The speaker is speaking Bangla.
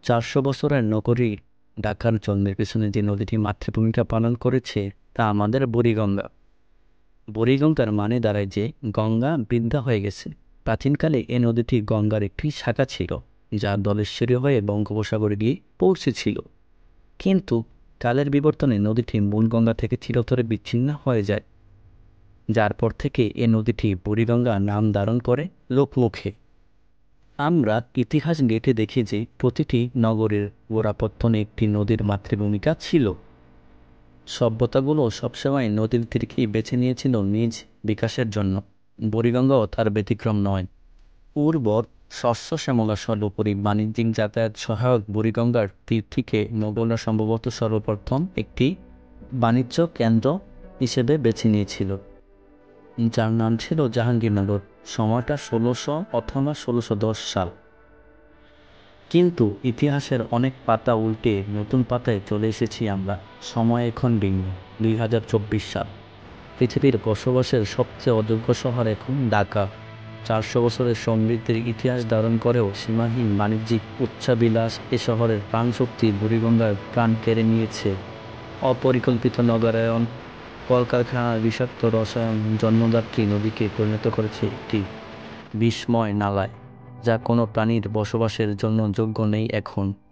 ৪০০ বছরের নগরী ঢাকার জন্মের পেছনে যে নদীটি মাতৃভূমিকা পালন করেছে তা আমাদের বুড়িগঙ্গা। বুড়িগঙ্গার মানে দাঁড়ায় যে গঙ্গা বৃদ্ধা হয়ে গেছে। প্রাচীনকালে এ নদীটি গঙ্গার একটি শাখা ছিল, যা দলেশ্বরী হয়ে বঙ্গোপসাগরে গিয়ে পৌঁছেছিল। কিন্তু কালের বিবর্তনে নদীটি মূল গঙ্গা থেকে চিরতরে বিচ্ছিন্ন হয়ে যায়, যার পর থেকে এ নদীটি বুড়িগঙ্গা নাম ধারণ করে লোকমুখে। আমরা ইতিহাস ঘেঁটে দেখি যে প্রতিটি নগরের গোড়াপত্তনে একটি নদীর মাতৃভূমিকা ছিল। সভ্যতাগুলো সবসময় নদীর তীরকেই বেছে নিয়েছিল নিজ বিকাশের জন্য। বুড়িগঙ্গাও তার ব্যতিক্রম নয়। উর্বর শস্য শ্যামলা সর্বোপরি বাণিজ্যিক যাতায়াত সহায়ক বুড়িগঙ্গার তীরটিকে মোগলরা সম্ভবত সর্বপ্রথম একটি বাণিজ্য কেন্দ্র হিসেবে বেছে নিয়েছিল, যার নাম ছিল জাহাঙ্গীরনগর। সময়টা ১৬০০ অথবা ১৬১০ সাল। কিন্তু ইতিহাসের অনেক পাতা উল্টে নতুন পাতায় চলে এসেছি আমরা। সময় এখন ভিন্ন। ২০২৪ সাল। পৃথিবীর বসবাসের সবচেয়ে অযোগ্য শহর এখন ঢাকা। ৪০০ বছরের সমৃদ্ধির ইতিহাস ধারণ করেও সীমাহীন বাণিজ্যিক উচ্চাবিলাস এ শহরের প্রাণশক্তি বুড়িগঙ্গার প্রাণ কেড়ে নিয়েছে। অপরিকল্পিত নগরায়ন, কলকারখানার বিষাক্ত রসায়ন জন্মদাত্রী নদীকে পরিণত করেছে একটি বিষময় নালায়, যা কোনো প্রাণীর বসবাসের জন্য যোগ্য নেই এখন।